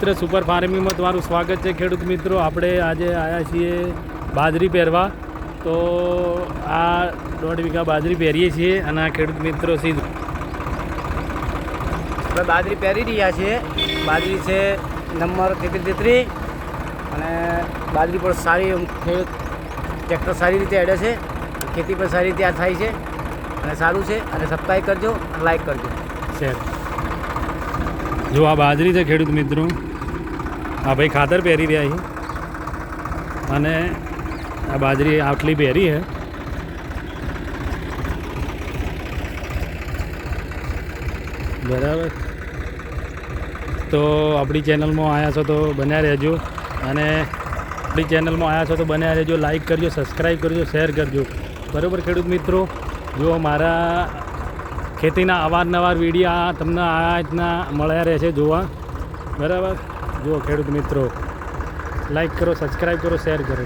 મિત્ર સુપર ફાર્મિંગમાં તમારું સ્વાગત છે ખેડૂત મિત્રો. આપણે આજે આવ્યા છીએ બાજરી પહેરવા. તો આ 1.5 વીઘા બાજરી પહેરીએ છીએ અને આ ખેડૂત મિત્રો સીધું આપણે બાજરી પહેરી રહ્યા છીએ. બાજરી છે નંબર 33 અને બાજરી પણ સારી ટ્રેક્ટર સારી રીતે હેડે છે, ખેતી પણ સારી રીતે આ થાય છે અને સારું છે. અને સબસ્ક્રાઈબ કરજો, લાઈક કરજો, શેર. જો આ બાજરી છે ખેડૂત મિત્રો, આ ભાઈ ખાતર પહેરી રહ્યા છે અને આ બાજરી આટલી પહેરી છે. બરાબર. તો આપણી ચેનલમાં આવ્યા છો તો બન્યા રહેજો અને આપણી ચેનલમાં આવ્યા છો તો બન્યા રહેજો. લાઈક કરજો, સબસ્ક્રાઈબ કરજો, શેર કરજો. બરાબર ખેડૂત મિત્રો, જો મારા ખેતીના અવારનવાર વિડીયો તમને આ રીતના મળ્યા રહેશે જોવા. બરાબર. જુઓ ખેડૂત મિત્રો, લાઈક કરો, સબસ્ક્રાઈબ કરો, શેર કરો.